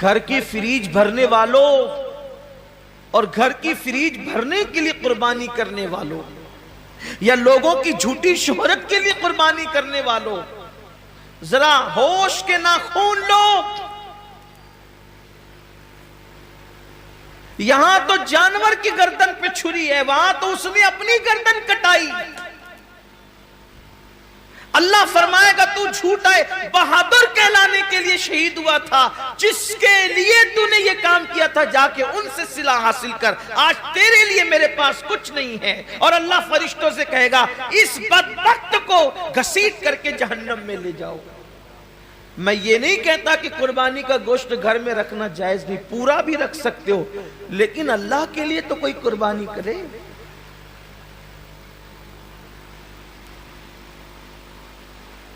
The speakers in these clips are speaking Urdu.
گھر کی فریج بھرنے والوں اور گھر کی فریج بھرنے کے لیے قربانی کرنے والوں، یا لوگوں کی جھوٹی شہرت کے لیے قربانی کرنے والوں، ذرا ہوش کے ناخون لو۔ یہاں تو جانور کی گردن پہ چھری ہے، وہاں تو اس نے اپنی گردن کٹائی۔ اللہ فرمائے گا تو جھوٹا ہے، بہادر کہلانے کے لیے شہید ہوا تھا، جس کے لیے تو نے یہ کام کیا تھا جا کے ان سے صلہ حاصل کر، آج تیرے لیے میرے پاس کچھ نہیں ہے۔ اور اللہ فرشتوں سے کہے گا اس بدبخت کو گھسیٹ کر کے جہنم میں لے جاؤ۔ میں یہ نہیں کہتا کہ قربانی کا گوشت گھر میں رکھنا جائز نہیں، پورا بھی رکھ سکتے ہو، لیکن اللہ کے لیے تو کوئی قربانی کرے۔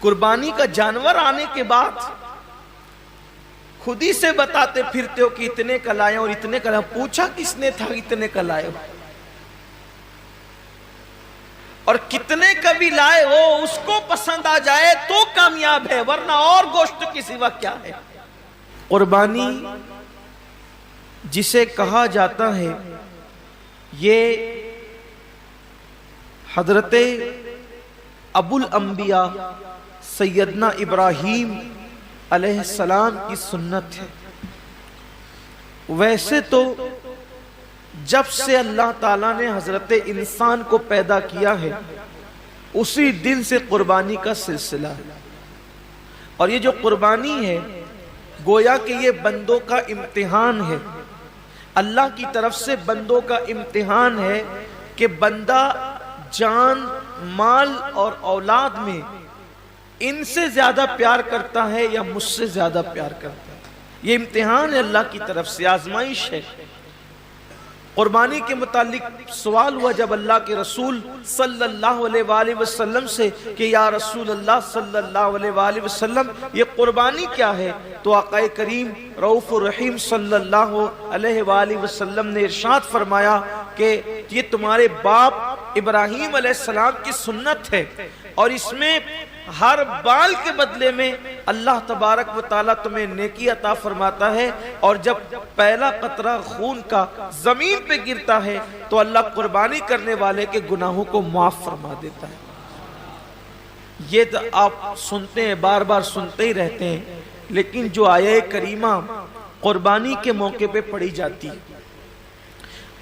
قربانی کا جانور آنے کے بعد خود ہی سے بتاتے پھرتے ہو کہ اتنے کا لائے اور اتنے کا لائے، پوچھا کس نے تھا اتنے کا لائے ہو؟ اور کتنے کا بھی لائے ہو اس کو پسند آ جائے تو کامیاب ہے، ورنہ اور گوشت کی سوا کیا ہے۔ قربانی جسے کہا جاتا ہے یہ حضرت ابو الانبیاء سیدنا ابراہیم علیہ السلام کی سنت ہے۔ ویسے تو جب سے اللہ تعالیٰ نے حضرت انسان کو پیدا کیا ہے اسی دن سے قربانی کا سلسلہ ہے، اور یہ جو قربانی ہے گویا کہ یہ بندوں کا امتحان ہے، اللہ کی طرف سے بندوں کا امتحان ہے کہ بندہ جان، مال اور اولاد میں ان سے زیادہ پیار کرتا ہے یا مجھ سے زیادہ پیار کرتا ہے۔ یہ امتحان ہے اللہ کی طرف سے، آزمائش ہے۔ قربانی کے متعلق سوال ہوا جب اللہ کے رسول صلی اللہ علیہ وآلہ وسلم سے کہ یا رسول اللہ صلی اللہ علیہ وآلہ وسلم یہ قربانی کیا ہے؟ تو آقا کریم رؤوف الرحیم صلی اللہ علیہ وآلہ وسلم نے ارشاد فرمایا کہ یہ تمہارے باپ ابراہیم علیہ السلام کی سنت ہے، اور اس میں ہر بال کے بدلے میں اللہ تبارک و تعالیٰ تمہیں نیکی عطا فرماتا ہے، اور جب پہلا قطرہ خون کا زمین پہ گرتا ہے تو اللہ قربانی کرنے والے کے گناہوں کو معاف فرما دیتا ہے۔ یہ تو آپ سنتے ہیں، بار بار سنتے ہی رہتے ہیں، لیکن جو آیہ کریمہ قربانی کے موقع پہ پڑھی جاتی ہے،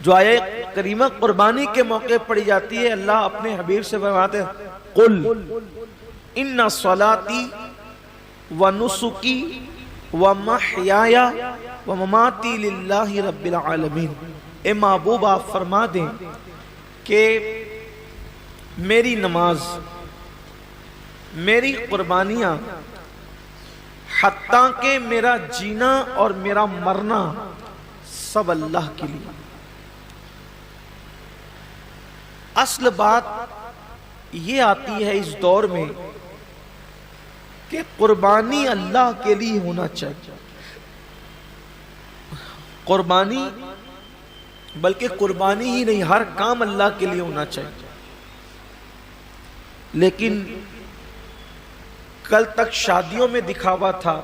جو آیہ کریمہ قربانی کے موقع پڑھی جاتی ہے، اللہ اپنے حبیب سے فرماتے ہیں قل ان صلاتی ونسکی ومحیای ومماتی للہ رب العالمین۔ اے محبوب آپ فرما دیں کہ میری نماز، میری قربانیاں، حتیٰ کہ میرا جینا اور میرا مرنا سب اللہ کے لیے۔ اصل بات یہ آتی ہے اس دور میں کہ قربانی اللہ کے لیے ہونا چاہیے، قربانی بلکہ قربانی ہی نہیں، ہر کام اللہ کے لیے ہونا چاہیے۔ لیکن کل تک شادیوں میں دکھاوا تھا،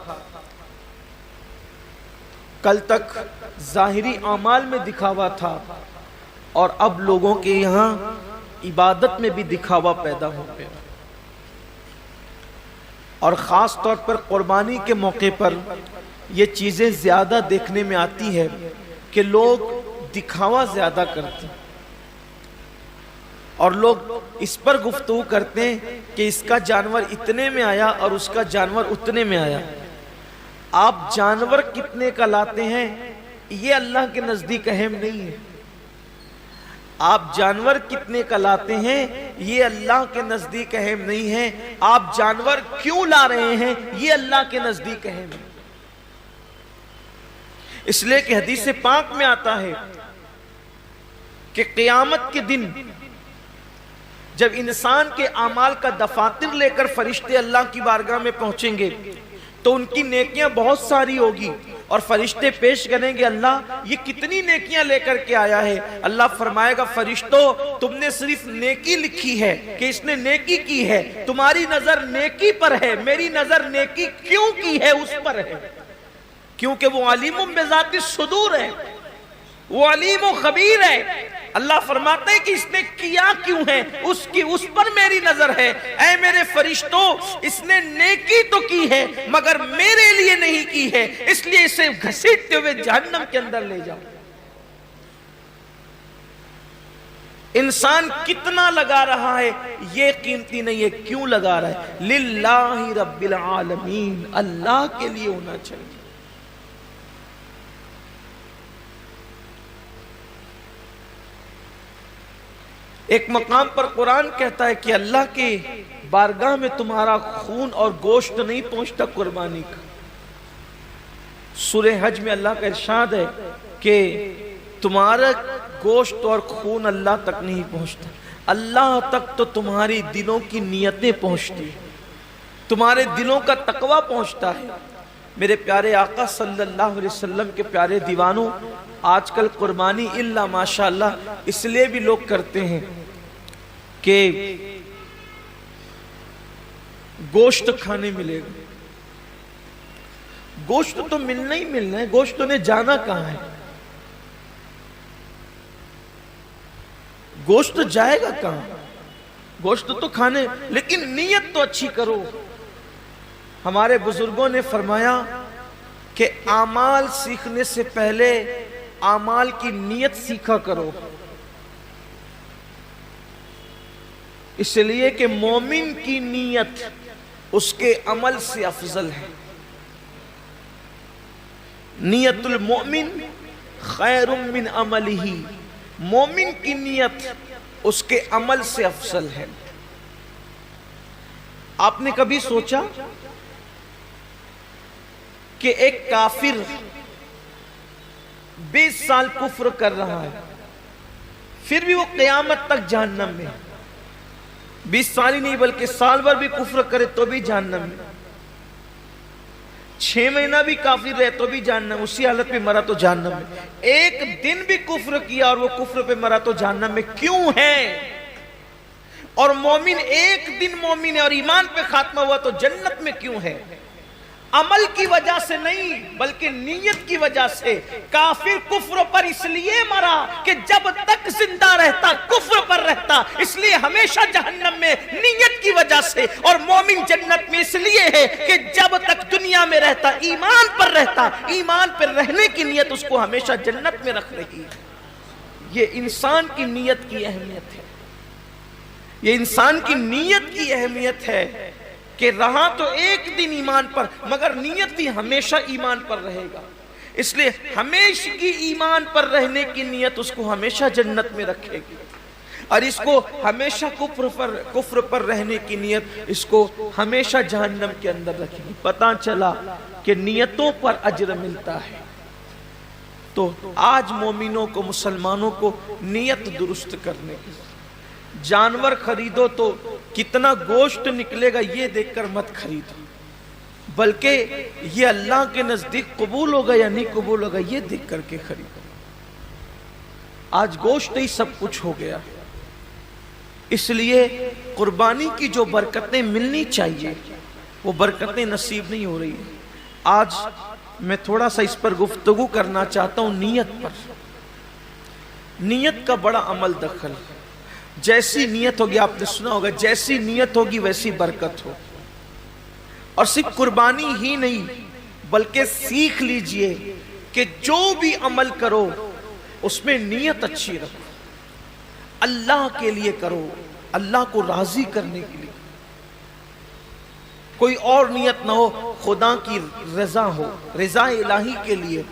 کل تک ظاہری اعمال میں دکھاوا تھا، اور اب لوگوں کے یہاں عبادت میں بھی دکھاوا پیدا ہو گیا، اور خاص طور پر قربانی کے موقع پر یہ چیزیں زیادہ دیکھنے میں آتی ہے کہ لوگ دکھاوا زیادہ کرتے ہیں، اور لوگ اس پر گفتگو کرتے ہیں کہ اس کا جانور اتنے میں آیا اور اس کا جانور اتنے میں آیا۔ آپ جانور کتنے کا لاتے ہیں یہ اللہ کے نزدیک اہم نہیں ہے، آپ جانور کتنے کا لاتے ہیں یہ اللہ کے نزدیک اہم نہیں ہے، آپ جانور کیوں لا رہے ہیں یہ اللہ کے نزدیک اہم ہے۔ اس لیے کہ حدیث پاک میں آتا ہے کہ قیامت کے دن جب انسان کے اعمال کا دفاتر لے کر فرشتے اللہ کی بارگاہ میں پہنچیں گے تو ان کی نیکیاں بہت ساری ہوگی، اور فرشتے پیش کریں گے اللہ یہ کتنی نیکیاں لے کر کے آیا ہے؟ اللہ فرمائے گا فرشتوں تم نے صرف نیکی لکھی ہے کہ اس نے نیکی کی ہے، تمہاری نظر نیکی پر ہے، میری نظر نیکی کیوں کی ہے اس پر ہے۔ کیونکہ وہ علیم بذات الصدور ہے، وہ علیم و خبیر ہے۔ اللہ فرماتے ہیں کہ اس نے کیا کیوں ہے، اس پر میری نظر ہے۔ اے میرے فرشتوں، اس نے نیکی تو کی ہے مگر میرے لیے نہیں کی ہے، اس لیے اسے گھسیٹتے ہوئے جہنم کے اندر لے جاؤ۔ انسان کتنا لگا رہا ہے یہ قیمتی نہیں ہے، کیوں لگا رہا ہے؟ للہ رب العالمین، اللہ کے لیے ہونا چاہیے۔ ایک مقام پر قرآن کہتا ہے کہ اللہ کے بارگاہ میں تمہارا خون اور گوشت نہیں پہنچتا قربانی کا۔ سورہ حج میں اللہ کا ارشاد ہے کہ تمہارا گوشت اور خون اللہ تک نہیں پہنچتا، اللہ تک تو تمہاری دلوں کی نیتیں پہنچتی، تمہارے دلوں کا تقوی پہنچتا ہے۔ میرے پیارے آقا صلی اللہ علیہ وسلم کے پیارے دیوانوں، آج کل قربانی اللہ ماشاءاللہ اس لیے بھی لوگ کرتے ہیں کہ گوشت کھانے ملے گا۔ گوشت تو ملنا ہی ملنا ہے، گوشت نے جانا کہاں ہے؟ گوشت جائے گا کہاں؟ گوشت تو کھانے، لیکن نیت تو اچھی کرو۔ ہمارے بزرگوں نے فرمایا کہ اعمال سیکھنے سے پہلے اعمال کی نیت سیکھا کرو، اس لیے کہ مومن کی نیت اس کے عمل سے افضل ہے۔ نیت المؤمن خیر من عملہ، مومن کی نیت اس کے عمل سے افضل ہے۔ آپ نے کبھی سوچا کہ ایک کافر 20 سال کفر کر رہا ہے، پھر بھی وہ قیامت تک جہنم میں، 20 سال ہی نہیں بلکہ سال بھر بھی کفر کرے تو بھی جہنم میں، 6 مہینہ بھی کافر رہے تو بھی جہنم، اسی حالت پہ مرا تو جہنم میں، ایک دن بھی کفر کیا اور وہ کفر پہ مرا تو جہنم میں کیوں ہے؟ اور مومن ایک دن مومن ہے اور ایمان پہ خاتمہ ہوا تو جنت میں کیوں ہے؟ عمل کی وجہ سے نہیں بلکہ نیت کی وجہ سے۔ کافر کفر پر اس لیے مرا کہ جب تک زندہ رہتا کفر پر رہتا، اس لیے ہمیشہ جہنم میں نیت کی وجہ سے، اور مومن جنت میں اس لیے ہے کہ جب تک دنیا میں رہتا ایمان پر رہتا، ایمان پر رہنے کی نیت اس کو ہمیشہ جنت میں رکھ رہی ہے۔ یہ انسان کی نیت کی اہمیت ہے، یہ انسان کی نیت کی اہمیت ہے کہ رہا تو ایک دن ایمان پر مگر نیت بھی ہمیشہ ایمان پر رہے گا، اس لیے ہمیشہ کی ایمان پر رہنے کی نیت اس کو ہمیشہ جنت میں رکھے گی، اور اس کو ہمیشہ کفر پر رہنے کی نیت اس کو ہمیشہ جہنم کے اندر رکھے گی۔ پتہ چلا کہ نیتوں پر اجر ملتا ہے۔ تو آج مومنوں کو، مسلمانوں کو نیت درست کرنے کی، جانور خریدو تو کتنا گوشت نکلے گا یہ دیکھ کر مت خریدو، بلکہ یہ اللہ کے نزدیک قبول ہوگا یا نہیں قبول ہوگا یہ دیکھ کر کے خریدو۔ آج گوشت ہی سب کچھ ہو گیا، اس لیے قربانی کی جو برکتیں ملنی چاہیے وہ برکتیں نصیب نہیں ہو رہی ہیں۔ آج میں تھوڑا سا اس پر گفتگو کرنا چاہتا ہوں نیت پر۔ نیت کا بڑا عمل دخل ہے، جیسی نیت ہوگی، آپ نے سنا ہوگا جیسی نیت ہوگی ویسی برکت ہو۔ اور صرف قربانی ہی نہیں بلکہ سیکھ لیجئے کہ جو بھی عمل کرو اس میں نیت اچھی رکھو، اللہ کے لیے کرو، اللہ کو راضی کرنے کے لیے، کوئی اور نیت نہ ہو، خدا کی رضا ہو، رضا الہی کے لیے۔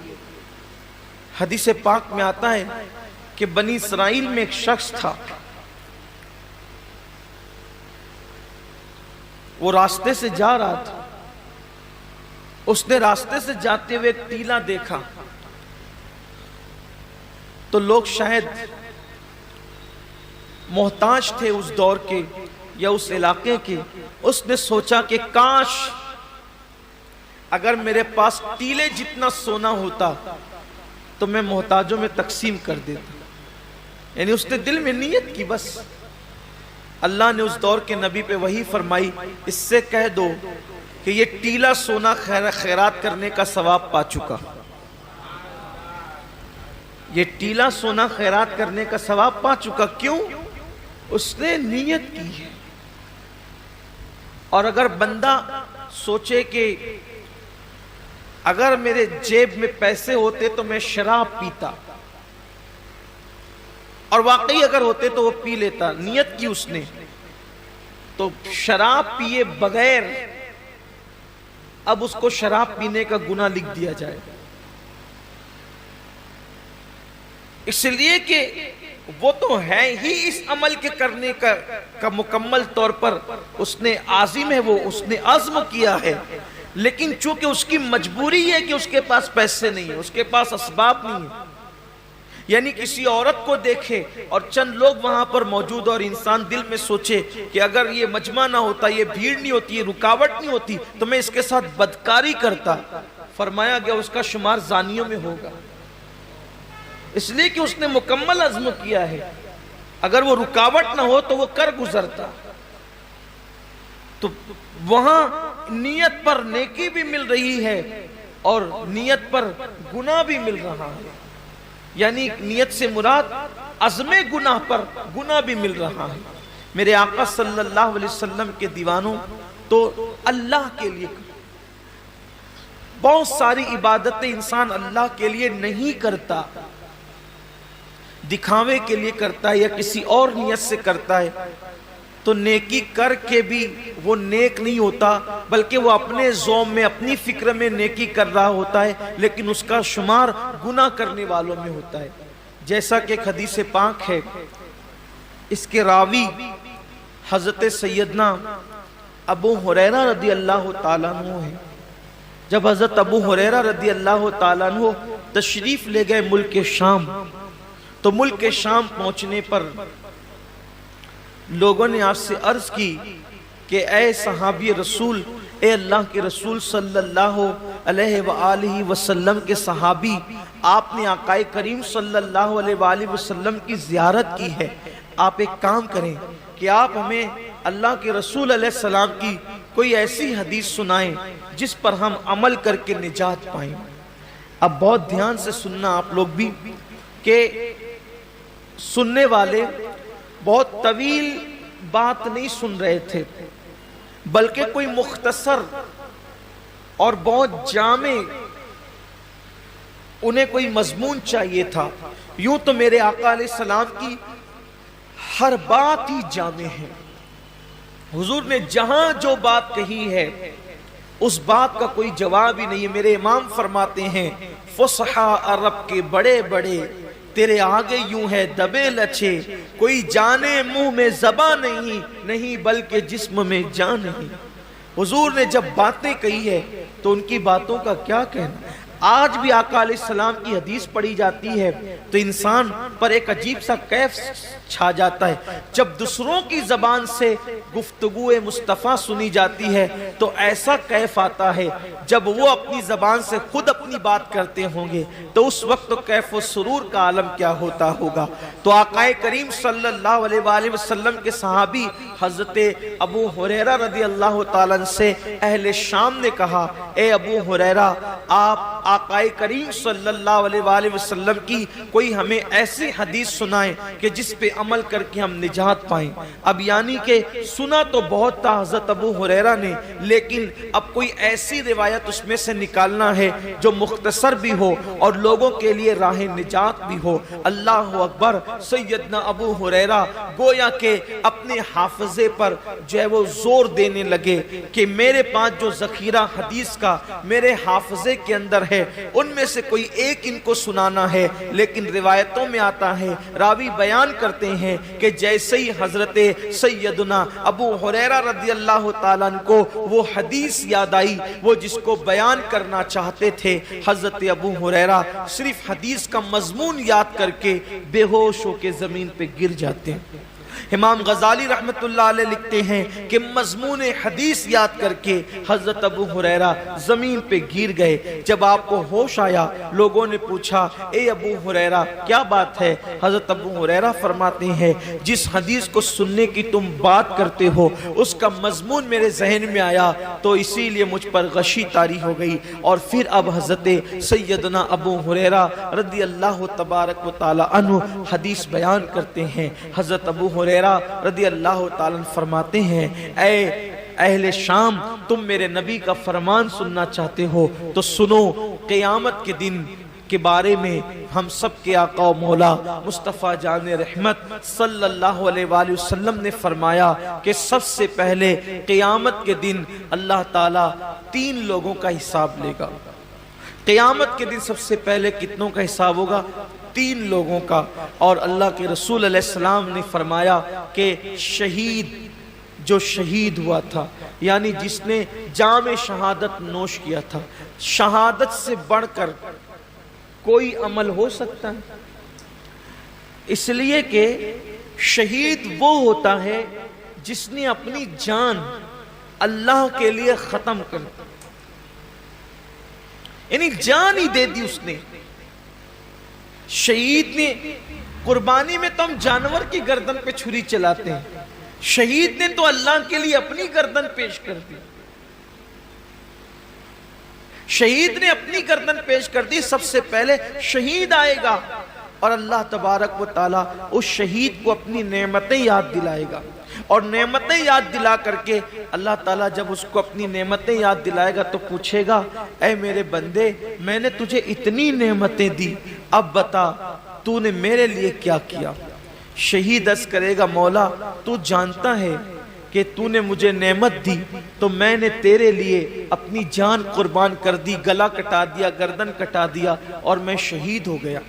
حدیث پاک میں آتا ہے کہ بنی اسرائیل میں ایک شخص تھا، وہ راستے سے جا رہا تھا، اس نے راستے سے جاتے ہوئے ایک ٹیلا دیکھا، تو لوگ شاید محتاج تھے اس دور کے یا اس علاقے کے، اس نے سوچا کہ کاش اگر میرے پاس ٹیلے جتنا سونا ہوتا تو میں محتاجوں میں تقسیم کر دیتا۔ یعنی اس نے دل میں نیت کی، بس اللہ نے اس دور کے نبی پہ وحی فرمائی، اس سے کہہ دو کہ یہ ٹیلا سونا خیرات کرنے کا ثواب پا چکا، یہ ٹیلا سونا خیرات کرنے کا ثواب پا چکا۔ کیوں؟ اس نے نیت کی ہے۔ اور اگر بندہ سوچے کہ اگر میرے جیب میں پیسے ہوتے تو میں شراب پیتا، اور واقعی اگر ہوتے تو وہ پی لیتا، نیت کی اس نے، تو شراب پیے بغیر اب اس کو شراب پینے کا گناہ لکھ دیا جائے، اس لیے کہ وہ تو ہے ہی اس عمل کے کرنے کا مکمل طور پر اس نے عازم ہے، وہ اس نے عزم کیا ہے، لیکن چونکہ اس کی مجبوری ہے کہ اس کے پاس پیسے نہیں ہیں، اس کے پاس اسباب نہیں ہیں، یعنی کسی عورت کو دیکھے اور چند لوگ وہاں پر موجود اور انسان دل میں سوچے کہ اگر یہ مجمع نہ ہوتا، یہ بھیڑ نہیں ہوتی، یہ رکاوٹ نہیں ہوتی تو میں اس کے ساتھ بدکاری کرتا، فرمایا گیا اس کا شمار زانیوں میں ہوگا، اس لیے کہ اس نے مکمل عزم کیا ہے۔ اگر وہ رکاوٹ نہ ہو تو وہ کر گزرتا۔ تو وہاں نیت پر نیکی بھی مل رہی ہے اور نیت پر گناہ بھی مل رہا ہے، یعنی نیت سے مراد عزم گناہ پر گناہ بھی مل رہا ہے۔ میرے آقا صلی اللہ علیہ وسلم کے دیوانوں، تو اللہ کے لیے بہت ساری عبادتیں انسان اللہ کے لیے نہیں کرتا، دکھاوے کے لیے کرتا ہے یا کسی اور نیت سے کرتا ہے، تو نیکی کر کے بھی وہ نیک نہیں ہوتا، بلکہ وہ اپنے ذوم میں اپنی فکر میں نیکی کر رہا ہوتا ہے، لیکن اس کا شمار گناہ کرنے والوں میں ہوتا ہے۔ جیسا کہ ایک حدیث پاک ہے، اس کے راوی حضرت سیدنا ابو ہریرہ رضی اللہ تعالیٰ عنہ ہے۔ جب حضرت ابو ہریرہ رضی اللہ تعالیٰ عنہ تشریف لے گئے ملک شام، تو ملک شام پہنچنے پر لوگوں نے آپ سے عرض کی کہ اے صحابی رسول، اے اللہ کے رسول صلی اللہ علیہ وآلہ وسلم کے صحابی، آپ نے آقا کریم صلی اللہ علیہ وآلہ وسلم کی زیارت کی ہے، آپ ایک کام کریں کہ آپ ہمیں اللہ کے رسول علیہ السلام کی کوئی ایسی حدیث سنائیں جس پر ہم عمل کر کے نجات پائیں۔ اب بہت دھیان سے سننا آپ لوگ بھی، کہ سننے والے بہت طویل بات نہیں سن رہے تھے، بلکہ کوئی مختصر اور بہت جامع انہیں کوئی مضمون چاہیے تھا۔ یوں تو میرے آقا علیہ السلام کی ہر بات ہی جامع ہے، حضور نے جہاں جو بات کہی ہے اس بات کا کوئی جواب ہی نہیں ہے۔ میرے امام فرماتے ہیں، فصحا عرب کے بڑے بڑے تیرے آگے یوں ہے دبے لچے، کوئی جانے منہ میں زباں نہیں بلکہ جسم میں جان نہیں۔ حضور نے جب باتیں کہی ہے تو ان کی باتوں کا کیا کہنا۔ آج بھی آقا علیہ السلام کی حدیث پڑھی جاتی ہے تو انسان پر ایک عجیب سا کیف چھا جاتا ہے۔ جب دوسروں کی زبان سے گفتگو مصطفیٰ سنی جاتی ہے تو ایسا کیف آتا ہے، جب وہ اپنی زبان سے خود اپنی بات کرتے ہوں گے تو اس وقت تو کیف و سرور کا عالم کیا ہوتا ہوگا۔ تو آقا کریم صلی اللہ علیہ وآلہ وسلم کے صحابی حضرت ابو ہریرہ رضی اللہ تعالیٰ عنہ سے اہل شام نے کہا، اے ابو ہریرہ، آپ آقا کریم صلی اللہ علیہ وآلہ وسلم کی کوئی ہمیں ایسی حدیث سنائیں کہ جس پہ عمل کر کے ہم نجات پائیں۔ اب یعنی کہ سنا تو بہت تھا حضرت ابو ہریرہ نے، لیکن اب کوئی ایسی روایت اس میں سے نکالنا ہے جو مختصر بھی ہو اور لوگوں کے لیے راہ نجات بھی ہو۔ اللہ اکبر۔ سیدنا ابو ہریرہ گویا کہ اپنے حافظے پر جو ہے وہ زور دینے لگے کہ میرے پاس جو ذخیرہ حدیث کا میرے حافظے کے اندر ہے ان میں سے کوئی ایک ان کو سنانا ہے۔ لیکن روایتوں میں آتا ہے، راوی بیان کرتے ہیں کہ جیسے ہی حضرت سیدنا ابو ہریرہ رضی اللہ تعالیٰ عنہ کو وہ حدیث یاد آئی، وہ جس کو بیان کرنا چاہتے تھے، حضرت ابو ہریرہ صرف حدیث کا مضمون یاد کر کے بے ہوش ہو کے زمین پہ گر جاتے ہیں۔ امام غزالی رحمت اللہ علیہ لکھتے ہیں کہ مضمون حدیث یاد کر کے حضرت ابو ہریرہ زمین پہ گر گئے۔ جب آپ کو ہوش آیا، لوگوں نے پوچھا اے ابو ہریرہ کیا بات ہے؟ حضرت ابو ہریرہ فرماتے ہیں جس حدیث کو سننے کی تم بات کرتے ہو اس کا مضمون میرے ذہن میں آیا تو اسی لیے مجھ پر غشی طاری ہو گئی، اور پھر اب حضرت سیدنا ابو ہریرہ رضی اللہ تبارک و تعالی عنہ حدیث بیان کرتے ہیں۔ حضرت ابو ہریرہ رضی اللہ تعالیٰ عنہ فرماتے ہیں اے اہل شام، تم میرے نبی کا فرمان سننا چاہتے ہو تو سنو، قیامت کے دن کے بارے میں ہم سب کے آقا و مولا مصطفیٰ جان رحمت صلی اللہ علیہ وآلہ وسلم نے فرمایا کہ سب سے پہلے قیامت کے دن اللہ تعالیٰ 3 لوگوں کا حساب لے گا۔ قیامت کے دن سب سے پہلے کتنوں کا حساب ہوگا؟ 3 لوگوں کا۔ اور اللہ کے رسول علیہ السلام نے فرمایا کہ شہید، جو شہید ہوا تھا، یعنی جس نے جام شہادت نوش کیا تھا، شہادت سے بڑھ کر کوئی عمل ہو سکتا ہے؟ اس لیے کہ شہید وہ ہوتا ہے جس نے اپنی جان اللہ کے لیے ختم کر دی، یعنی جان ہی دے دی اس نے۔ شہید نے، قربانی میں تو ہم جانور کی گردن پہ چھری چلاتے ہیں، شہید نے تو اللہ کے لیے اپنی گردن پیش کر دی، شہید نے اپنی گردن پیش کر دی۔ سب سے پہلے شہید آئے گا اور اللہ تبارک و تعالیٰ اس شہید کو اپنی نعمتیں یاد دلائے گا، اور نعمتیں یاد دلا کر کے اللہ تعالیٰ جب اس کو اپنی نعمتیں یاد دلائے گا تو پوچھے گا اے میرے بندے، میں نے تجھے اتنی نعمتیں دی، اب بتا تو نے میرے لیے کیا کیا؟ شہید عرض کرے گا مولا تو جانتا ہے کہ تو نے مجھے نعمت دی تو میں نے تیرے لیے اپنی جان قربان کر دی، گلا کٹا دیا، گردن کٹا دیا اور میں شہید ہو گیا،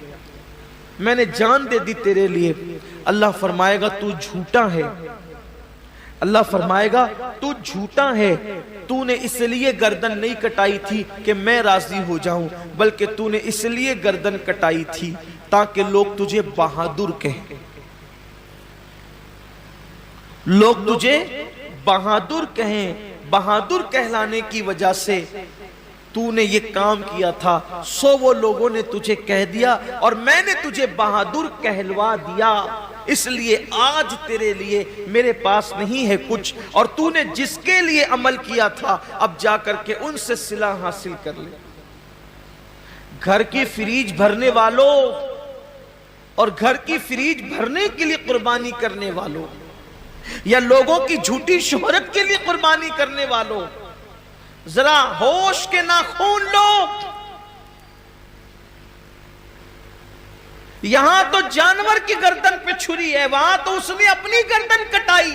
میں نے جان دے دی تیرے لیے۔ اللہ فرمائے گا تو جھوٹا ہے، اللہ فرمائے گا تو جھوٹا ہے، تو نے اس لیے گردن نہیں کٹائی تھی کہ میں راضی ہو جاؤں، بلکہ تو نے اس لیے گردن کٹائی تھی تاکہ لوگ تجھے بہادر کہیں، لوگ تجھے بہادر کہیں، بہادر کہلانے کی وجہ سے تو نے یہ کام کیا تھا، سو وہ لوگوں نے تجھے کہہ دیا اور میں نے تجھے بہادر کہلوا دیا، اس لیے آج تیرے لیے میرے پاس نہیں ہے کچھ، اور تو نے جس کے لیے عمل کیا تھا اب جا کر کے ان سے صلہ حاصل کر لے۔ گھر کی فریج بھرنے والوں اور گھر کی فریج بھرنے کے لیے قربانی کرنے والوں، یا لوگوں کی جھوٹی شہرت کے لیے قربانی کرنے والوں، ذرا ہوش کے ناخون لو۔ یہاں تو جانور کی گردن پہ چھری ہے، وہاں تو اس نے اپنی گردن کٹائی۔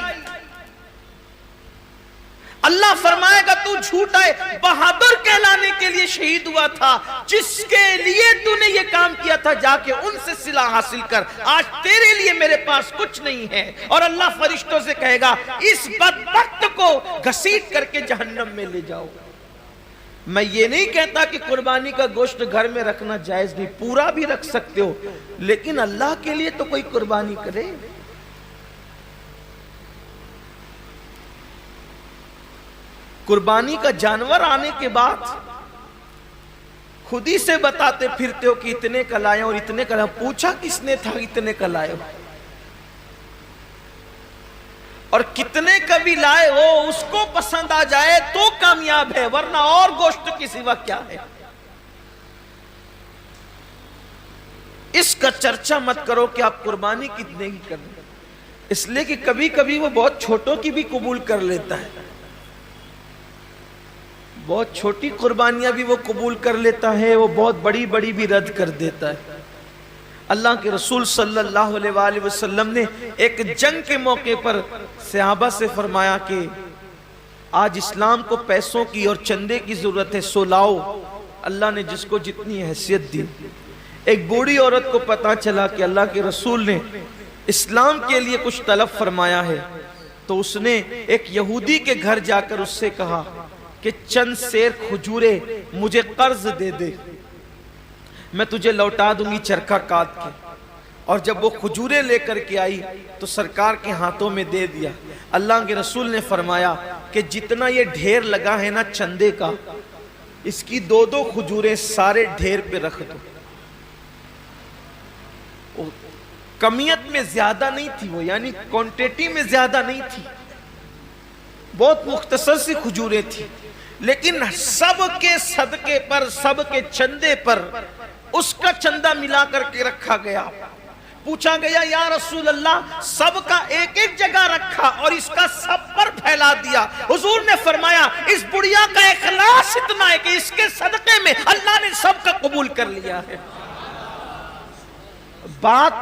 اللہ فرمائے گا تو جھوٹا ہے، بہادر کہلانے کے لیے شہید ہوا تھا، جس کے لیے تو نے یہ کام کیا تھا جا کے ان سے صلہ حاصل کر، آج تیرے لیے میرے پاس کچھ نہیں ہے۔ اور اللہ فرشتوں سے کہے گا اس بدبخت کو گھسیٹ کر کے جہنم میں لے جاؤ۔ میں یہ نہیں کہتا کہ قربانی کا گوشت گھر میں رکھنا جائز نہیں، پورا بھی رکھ سکتے ہو، لیکن اللہ کے لیے تو کوئی قربانی کرے۔ قربانی کا جانور آنے کے بعد خود ہی سے بتاتے پھرتے ہو کہ اتنے کا لائے اور اتنے کا لائے، پوچھا کس نے تھا اتنے کا لائے ہو؟ اور کتنے کا بھی لائے ہو اس کو پسند آ جائے تو کامیاب ہے، ورنہ اور گوشت کی سوا کیا ہے؟ اس کا چرچا مت کرو کہ آپ قربانی کتنے کی کریں، اس لیے کہ کبھی کبھی وہ بہت چھوٹوں کی بھی قبول کر لیتا ہے، بہت چھوٹی قربانیاں بھی وہ قبول کر لیتا ہے، وہ بہت بڑی بڑی بھی رد کر دیتا ہے۔ اللہ کے رسول صلی اللہ علیہ وآلہ وسلم نے ایک جنگ کے موقع پر صحابہ سے فرمایا کہ آج اسلام کو پیسوں کی اور چندے کی ضرورت ہے، سو لاؤ۔ اللہ نے جس کو جتنی حیثیت دی۔ ایک بوڑھی عورت کو پتا چلا کہ اللہ کے رسول نے اسلام کے لیے کچھ طلب فرمایا ہے، تو اس نے ایک یہودی کے گھر جا کر اس سے کہا کہ چند سیر کھجورے مجھے قرض دے دے، میں تجھے لوٹا دوں گی چرخہ کاٹ کے۔ اور جب وہ کھجوریں لے کر کے آئی تو سرکار کے ہاتھوں میں دے دیا. اللہ کے رسول نے فرمایا کہ جتنا یہ ڈھیر لگا ہے نا چندے کا، اس کی 2 کھجوریں سارے ڈھیر پہ رکھ دو. کمیت میں زیادہ نہیں تھی وہ، یعنی کوانٹیٹی میں زیادہ نہیں تھی، بہت مختصر سی کھجوریں تھی، لیکن سب کے صدقے پر، سب کے چندے پر اس کا چندہ ملا کر کے رکھا گیا. پوچھا گیا یا رسول اللہ سب کا ایک ایک جگہ رکھا اور اس کا سب پر پھیلا دیا؟ حضور نے فرمایا اس بڑھیا کا اخلاص اتنا ہے کہ اس کے صدقے میں اللہ نے سب کا قبول کر لیا ہے. بات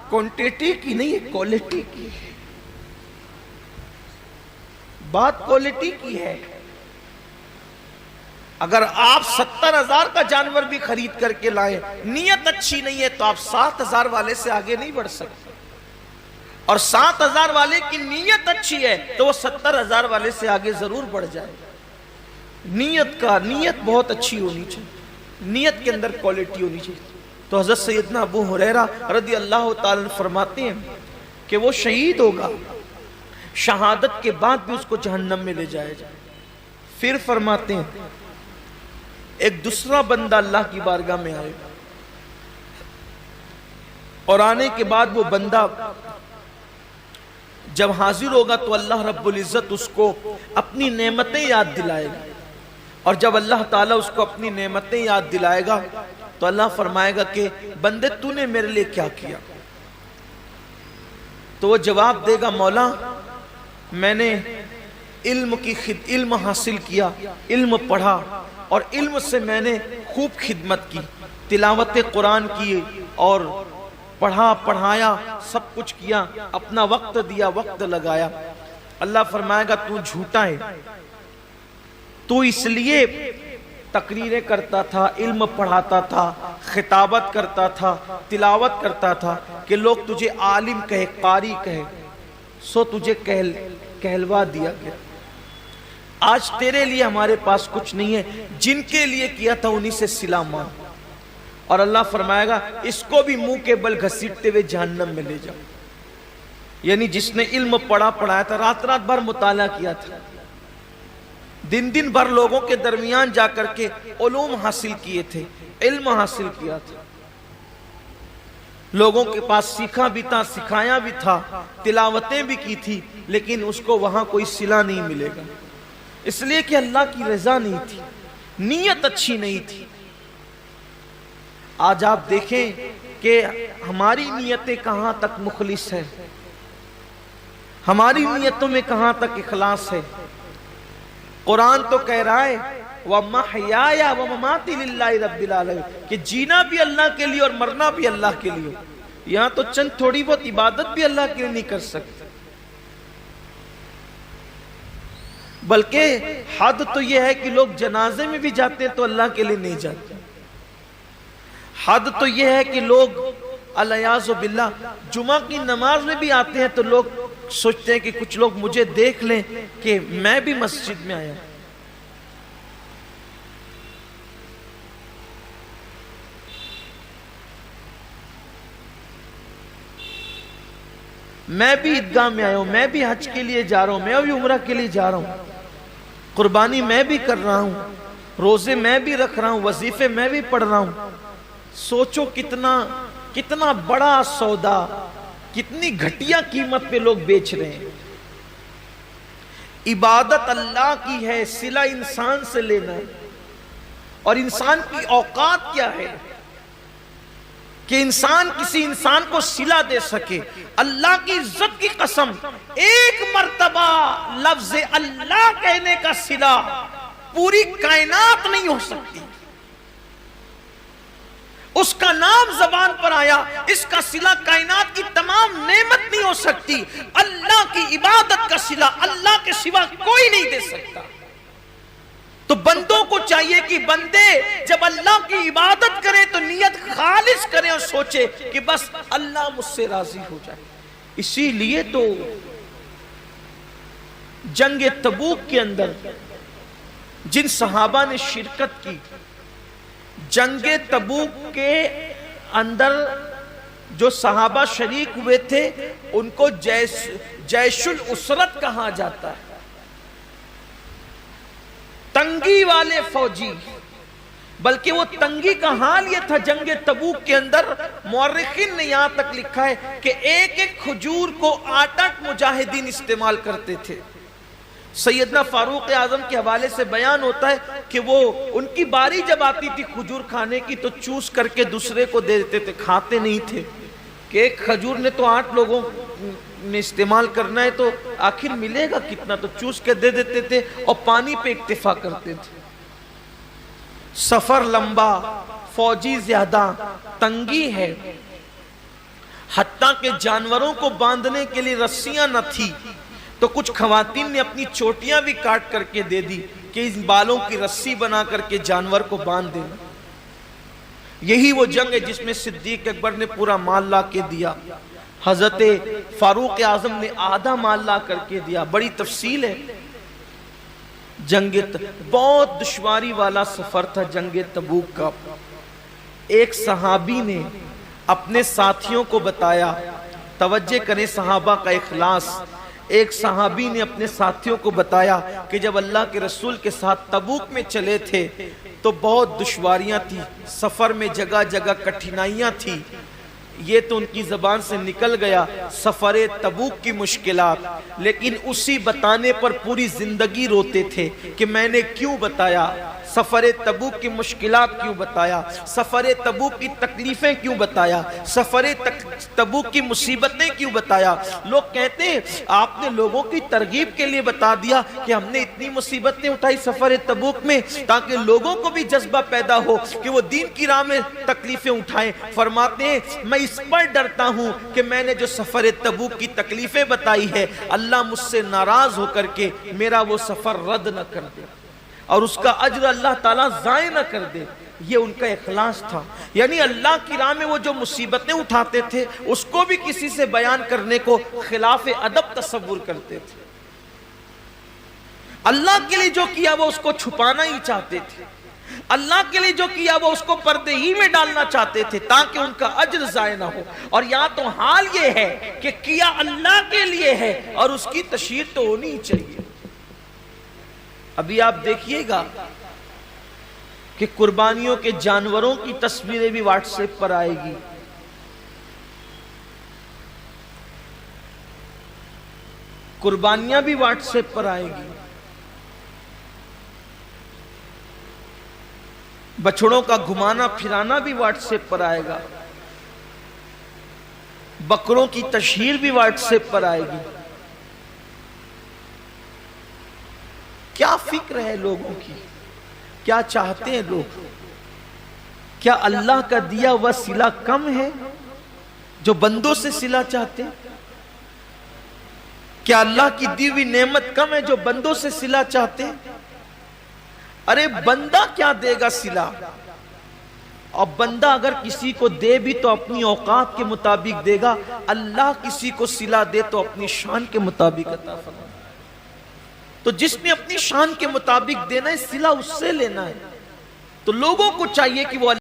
کوانٹیٹی کی نہیں ہے، کوالٹی کی ہے. بات کوالٹی کی ہے. اگر آپ 70,000 کا جانور بھی خرید کر کے لائیں، نیت اچھی نہیں ہے تو آپ 7,000 والے سے آگے نہیں بڑھ سکتے، اور 7,000 والے کی نیت اچھی ہے تو وہ 70,000 والے سے آگے ضرور بڑھ جائے. نیت بہت اچھی ہونی چاہیے، نیت کے اندر کوالٹی ہونی چاہیے. تو حضرت سیدنا ابو ہریرہ رضی اللہ تعالیٰ عنہ فرماتے ہیں کہ وہ شہید ہوگا، شہادت کے بعد بھی اس کو جہنم میں لے جائے جائے. پھر فرماتے ہیں ایک دوسرا بندہ اللہ کی بارگاہ میں آئے اور آنے کے بعد وہ بندہ جب حاضر ہوگا تو اللہ رب العزت اس کو اپنی نعمتیں یاد دلائے گا. اور جب اللہ تعالیٰ اس کو اپنی نعمتیں یاد دلائے گا تو اللہ فرمائے گا کہ بندے تو نے میرے لیے کیا کیا؟ تو وہ جواب دے گا مولا میں نے علم حاصل کیا، علم پڑھا، اور علم سے میں نے خوب خدمت کی، تلاوت قرآن کی اور پڑھا پڑھایا، سب کچھ کیا، اپنا وقت دیا، وقت لگایا. اللہ فرمائے گا تو جھوٹا ہے، تو اس لیے تقریریں کرتا تھا، علم پڑھاتا تھا، خطابت کرتا تھا، تلاوت کرتا تھا کہ لوگ تجھے عالم کہے، قاری کہے، سو تجھے کہلوا دیا گیا. آج تیرے لیے ہمارے پاس کچھ نہیں ہے، جن کے لیے کیا تھا انہی سے صلہ مانگ. اور اللہ فرمائے گا اس کو بھی منہ کے بل گھسیٹتے ہوئے جہنم میں لے جاؤ. یعنی جس نے علم پڑھایا تھا، رات رات بھر مطالعہ کیا تھا، دن بھر لوگوں کے درمیان جا کر کے علوم حاصل کیے تھے، علم حاصل کیا تھا، لوگوں کے پاس سیکھا بھی تھا، سکھایا بھی تھا، تلاوتیں بھی کی تھی، لیکن اس کو وہاں کوئی صلہ نہیں ملے گا، اس لیے کہ اللہ کی رضا نہیں تھی، نیت اچھی نہیں تھی. آج آپ دیکھیں کہ ہماری نیتیں کہاں تک مخلص ہے، ہماری نیتوں میں کہاں تک اخلاص ہے. قرآن تو کہہ رہا ہے وَمَحْيَايَ وَمَمَاتِي لِلَّهِ رَبِّ الْعَالَمِينَ کہ جینا بھی اللہ کے لیے اور مرنا بھی اللہ کے لیے. یہاں تو چند تھوڑی بہت عبادت بھی اللہ کے لیے نہیں کر سکتے، بلکہ حد تو یہ ہے کہ لوگ جنازے میں بھی جاتے ہیں تو اللہ کے لیے نہیں جاتے. حد تو یہ ہے کہ لوگ الیاذ باللہ جمعہ کی نماز میں بھی آتے ہیں تو لوگ سوچتے ہیں کہ کچھ لوگ مجھے دیکھ لیں کہ میں بھی مسجد میں آیا. میں بھی عیدگاہ میں آیا ہوں، میں بھی حج کے لیے جا رہا ہوں، میں بھی عمرہ کے لیے جا رہا ہوں، قربانی میں بھی کر رہا ہوں، روزے میں بھی رکھ رہا ہوں، وظیفے میں بھی پڑھ رہا ہوں. سوچو کتنا بڑا سودا، کتنی گھٹیا قیمت پہ لوگ بیچ رہے ہیں. عبادت اللہ کی ہے، صلہ انسان سے لینا ہے. اور انسان کی اوقات کیا ہے کہ انسان کسی انسان کو صلہ دے سکے. اللہ کی عزت کی قسم، ایک مرتبہ لفظ اللہ کہنے کا صلہ پوری کائنات نہیں ہو سکتی. اس کا نام زبان پر آیا، اس کا صلہ کائنات کی تمام نعمت نہیں ہو سکتی. اللہ کی عبادت کا صلہ اللہ کے سوا کوئی نہیں دے سکتا. تو بندوں کو چاہیے کہ بندے جب اللہ کی عبادت کریں تو نیت خالص کریں اور سوچے کہ بس اللہ مجھ سے راضی ہو جائے. اسی لیے تو جنگ تبوک کے اندر جن صحابہ نے شرکت کی، جنگ تبوک کے اندر جو صحابہ شریک ہوئے تھے ان کو جیش الاسرت کہا جاتا ہے، تنگی والے فوجی۔ بلکہ وہ تنگی کا حال یہ تھا جنگ تبوک کے اندر، مورخین نے یہاں تک لکھا ہے کہ ایک ایک کھجور کو 8 مجاہدین استعمال کرتے تھے۔ سیدنا فاروق اعظم کے حوالے سے بیان ہوتا ہے کہ وہ ان کی باری جب آتی تھی کھجور کھانے کی تو چوس کر کے دوسرے کو دے دیتے تھے، کھاتے نہیں تھے کہ ایک کھجور نے تو 8 لوگوں نے استعمال کرنا ہے تو آخر ملے گا کتنا، تو چوس کے دے دیتے تھے اور پانی پہ اکتفا کرتے تھے۔ سفر لمبا، فوجی زیادہ، تنگی ہے، حتیٰ کہ جانوروں کو باندھنے کے لیے رسیاں نہ تھی تو کچھ خواتین نے اپنی چوٹیاں بھی کاٹ کر کے دے دی کہ اس بالوں کی رسی بنا کر کے جانور کو باندھ دینا۔ یہی وہ جنگ ہے جس میں صدیق اکبر نے پورا مال لا کے دیا، حضرت فاروق اعظم نے آدھا مال لا کر کے دیا۔ بڑی تفصیل ہے جنگ، بہت دشواری والا سفر تھا جنگ تبوک کا۔ ایک صحابی نے اپنے ساتھیوں کو بتایا، توجہ کریں صحابہ کا اخلاص، ایک صحابی نے اپنے ساتھیوں کو بتایا کہ جب اللہ کے رسول کے ساتھ تبوک میں چلے تھے تو بہت دشواریاں تھیں، سفر میں جگہ جگہ کٹھنائیاں تھیں۔ یہ تو ان کی زبان سے نکل گیا سفر تبوک کی مشکلات، لیکن اسی بتانے پر پوری زندگی روتے تھے کہ میں نے کیوں بتایا، سفر تبوک کی مشکلات کیوں بتایا، سفر تبوک کی تکلیفیں کیوں بتایا، سفر تبوک کی مصیبتیں کیوں بتایا۔ لوگ کہتے ہیں آپ نے لوگوں کی ترغیب کے لیے بتا دیا کہ ہم نے اتنی مصیبتیں اٹھائی سفر تبوک میں تاکہ لوگوں کو بھی جذبہ پیدا ہو کہ وہ دین کی راہ میں تکلیفیں اٹھائیں۔ فرماتے ہیں میں اس پر ڈرتا ہوں کہ میں نے جو سفر تبوک کی تکلیفیں بتائی ہے اللہ مجھ سے ناراض ہو کر کے میرا وہ سفر رد نہ کر دے اور اس کا اجر اللہ تعالیٰ ضائع نہ کر دے۔ یہ ان کا اخلاص تھا، یعنی اللہ کی راہ میں وہ جو مصیبتیں اٹھاتے تھے اس کو بھی کسی سے بیان کرنے کو خلاف ادب تصور کرتے تھے۔ اللہ کے لیے جو کیا وہ اس کو چھپانا ہی چاہتے تھے، اللہ کے لیے جو کیا وہ اس کو پردے ہی میں ڈالنا چاہتے تھے تاکہ ان کا اجر ضائع نہ ہو۔ اور یہاں تو حال یہ ہے کہ کیا اللہ کے لیے ہے اور اس کی تشہیر تو ہونی ہی چاہیے۔ ابھی آپ دیکھیے گا کہ قربانیوں کے جانوروں کی تصویریں بھی واٹس ایپ پر آئے گی، قربانیاں بھی واٹس ایپ پر آئے گی، بچڑوں کا گھمانا پھرانا بھی واٹس ایپ پر آئے گا، بکروں کی تشہیر بھی واٹس ایپ پر آئے گی۔ کیا فکر ہے لوگوں کی، کیا چاہتے ہیں لوگ؟ کیا اللہ کا دیا ہوا صلہ کم ہے جو بندوں سے صلہ چاہتے ہیں؟ کیا اللہ کی دی ہوئی نعمت کم ہے جو بندوں سے صلہ چاہتے ہیں؟ ارے بندہ کیا دے گا صلہ، اور بندہ اگر کسی کو دے بھی تو اپنی اوقات کے مطابق دے گا، اللہ کسی کو صلہ دے تو اپنی شان کے مطابق عطا فرمائے۔ تو جس نے اپنی شان کے مطابق دینا ہے صلہ اس سے لینا ہے۔ تو لوگوں کو چاہیے کہ وہ